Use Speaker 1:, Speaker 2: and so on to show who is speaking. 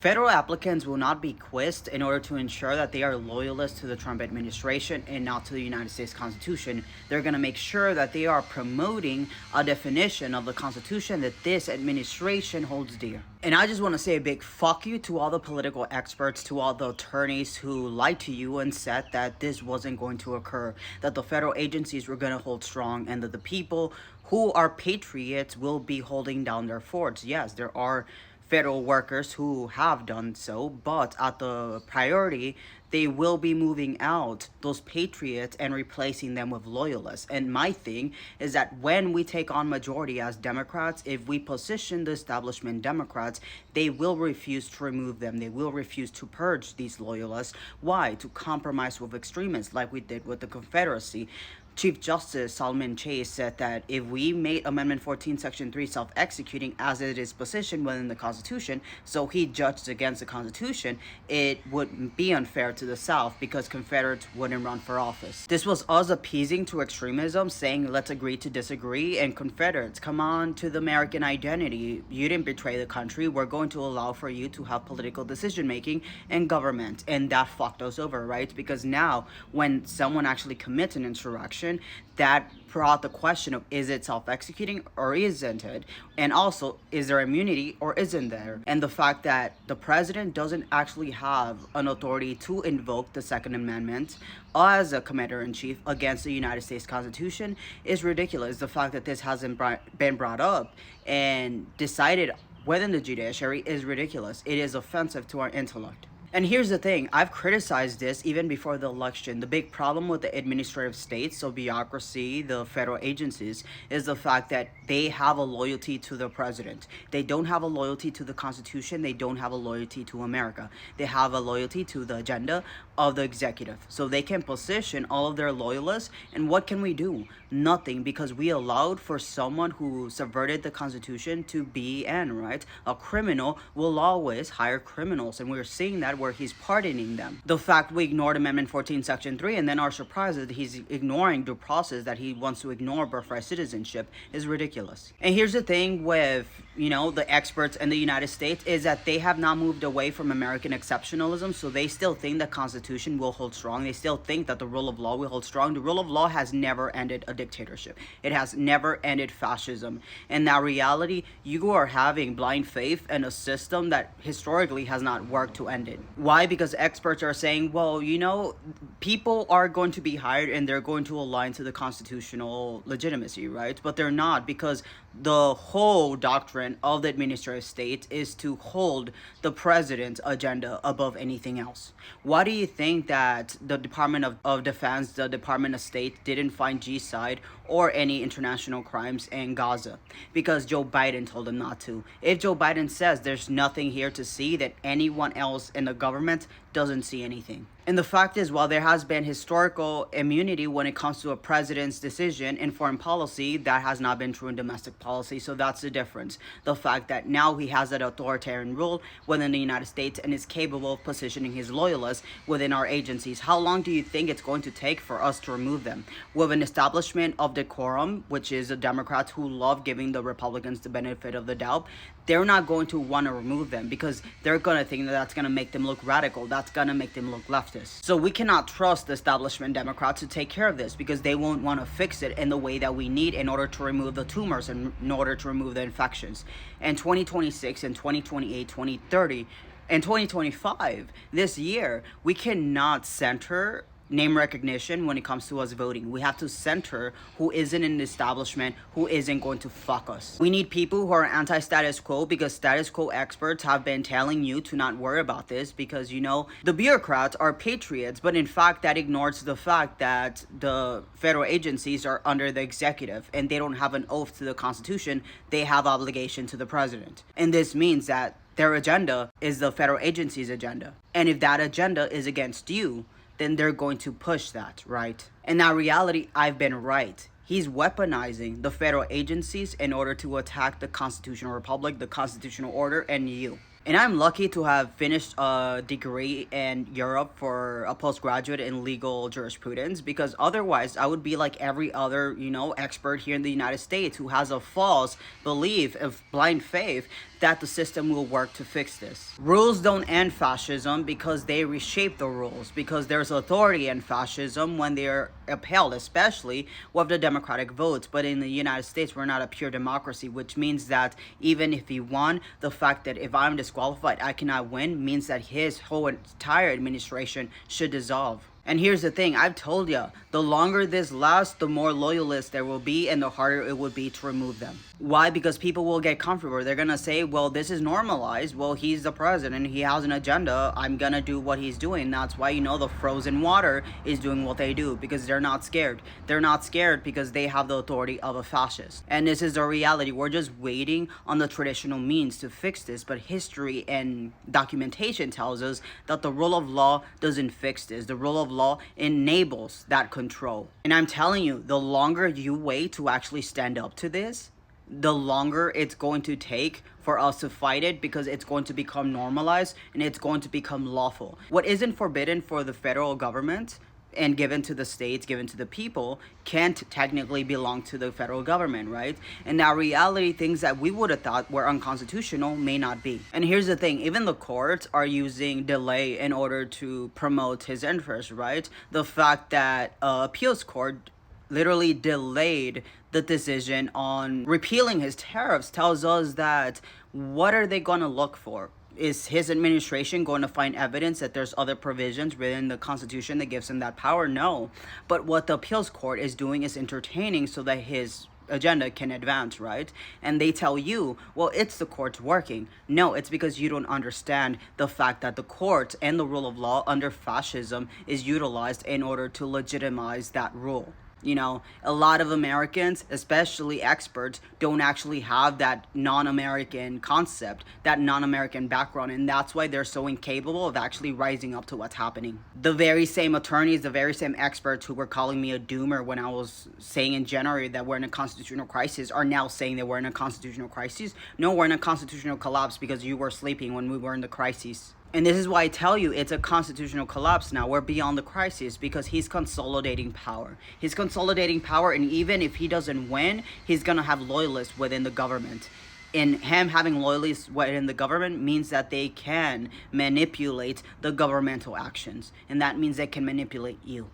Speaker 1: Federal applicants will not be quizzed in order to ensure that they are loyalists to the Trump administration and not to the United States Constitution. They're going to make sure that they are promoting a definition of the Constitution that this administration holds dear. And I just want to say a big fuck you to all the political experts, to all the attorneys who lied to you and said that this wasn't going to occur, that the federal agencies were going to hold strong, and that the people who are patriots will be holding down their forts. Yes, there are federal workers who have done so, but at the priority, they will be moving out those patriots and replacing them with loyalists. And my thing is that when we take on majority as Democrats, if we position the establishment Democrats, they will refuse to remove them. They will refuse to purge these loyalists. Why? To compromise with extremists like we did with the Confederacy. Chief Justice Solomon Chase said that if we made Amendment 14, Section 3 self-executing as it is positioned within the Constitution, so he judged against the Constitution, it would be unfair to the South because Confederates wouldn't run for office. This was us appeasing to extremism, saying let's agree to disagree, and Confederates, come on to the American identity. You didn't betray the country. We're going to allow for you to have political decision-making and government, and that fucked us over, right? Because now when someone actually commits an insurrection, that brought the question of, is it self-executing or isn't it? And also, is there immunity or isn't there? And the fact that the president doesn't actually have an authority to invoke the Second Amendment as a commander-in-chief against the United States Constitution is ridiculous. The fact that this hasn't been brought up and decided within the judiciary is ridiculous. It is offensive to our intellect. And here's the thing, I've criticized this even before the election. The big problem with the administrative states, so bureaucracy, the federal agencies, is the fact that they have a loyalty to the president. They don't have a loyalty to the Constitution. They don't have a loyalty to America. They have a loyalty to the agenda of the executive. So they can position all of their loyalists, and what can we do? Nothing, because we allowed for someone who subverted the Constitution to be in, right? A criminal will always hire criminals, and we're seeing that where he's pardoning them. The fact we ignored Amendment 14, Section 3, and then our surprise is that he's ignoring due process, that he wants to ignore birthright citizenship, is ridiculous. And here's the thing with, the experts in the United States is that they have not moved away from American exceptionalism, so they still think the Constitution will hold strong. They still think that the rule of law will hold strong. The rule of law has never ended a dictatorship. It has never ended fascism. In that reality, you are having blind faith in a system that historically has not worked to end it. Why? Because experts are saying, well, people are going to be hired and they're going to align to the constitutional legitimacy, right? But they're not, because the whole doctrine of the administrative state is to hold the president's agenda above anything else. Why do you think that the Department of Defense, the Department of State didn't find genocide or any international crimes in Gaza? Because Joe Biden told them not to. If Joe Biden says there's nothing here to see, that anyone else in the government doesn't see anything. And the fact is, while there has been historical immunity when it comes to a president's decision in foreign policy, that has not been true in domestic policy. So that's the difference. The fact that now he has that authoritarian rule within the United States and is capable of positioning his loyalists within our agencies. How long do you think it's going to take for us to remove them? With an establishment of decorum, which is the Democrats who love giving the Republicans the benefit of the doubt, they're not going to want to remove them because they're going to think that that's going to make them look radical. That's going to make them look leftist. So we cannot trust the establishment Democrats to take care of this, because they won't want to fix it in the way that we need in order to remove the tumors and in order to remove the infections. And 2026 and 2028, 2030, and 2025, this year, we cannot center name recognition when it comes to us voting. We have to center who isn't in the establishment, who isn't going to fuck us. We need people who are anti-status quo, because status quo experts have been telling you to not worry about this because, the bureaucrats are patriots, but in fact that ignores the fact that the federal agencies are under the executive and they don't have an oath to the Constitution. They have obligation to the president. And this means that their agenda is the federal agency's agenda. And if that agenda is against you, then they're going to push that, right? In that reality, I've been right. He's weaponizing the federal agencies in order to attack the constitutional republic, the constitutional order, and you. And I'm lucky to have finished a degree in Europe for a postgraduate in legal jurisprudence, because otherwise I would be like every other, expert here in the United States who has a false belief of blind faith that the system will work to fix this. Rules don't end fascism because they reshape the rules, because there's authority in fascism when they're upheld, especially with the democratic votes. But in the United States, we're not a pure democracy, which means that even if he won, the fact that if I'm disqualified, I cannot win, means that his whole entire administration should dissolve. And here's the thing, I've told you, the longer this lasts, the more loyalists there will be and the harder it would be to remove them. Why? Because people will get comfortable. They're gonna say, well, this is normalized. Well, he's the president. He has an agenda. I'm gonna do what he's doing. That's why, the frozen water is doing what they do, because they're not scared. They're not scared because they have the authority of a fascist. And this is the reality. We're just waiting on the traditional means to fix this. But history and documentation tells us that the rule of law doesn't fix this. The rule of law enables that control. And I'm telling you, the longer you wait to actually stand up to this, the longer it's going to take for us to fight it, because it's going to become normalized and it's going to become lawful. What isn't forbidden for the federal government and given to the states, given to the people, can't technically belong to the federal government, right? And now reality, things that we would have thought were unconstitutional may not be. And here's the thing, even the courts are using delay in order to promote his interest, right? The fact that appeals court literally delayed the decision on repealing his tariffs tells us that what are they going to look for? Is his administration going to find evidence that there's other provisions within the Constitution that gives him that power? No. But what the appeals court is doing is entertaining so that his agenda can advance, right? And they tell you, well, it's the courts working. No, it's because you don't understand the fact that the courts and the rule of law under fascism is utilized in order to legitimize that rule. A lot of Americans, especially experts, don't actually have that non-American concept, that non-American background, and that's why they're so incapable of actually rising up to what's happening. The very same attorneys, the very same experts who were calling me a doomer when I was saying in January that we're in a constitutional crisis are now saying that we're in a constitutional crisis. No, we're in a constitutional collapse because you were sleeping when we were in the crisis. And this is why I tell you it's a constitutional collapse now. We're beyond the crisis because he's consolidating power. He's consolidating power, and even if he doesn't win, he's going to have loyalists within the government. And him having loyalists within the government means that they can manipulate the governmental actions. And that means they can manipulate you.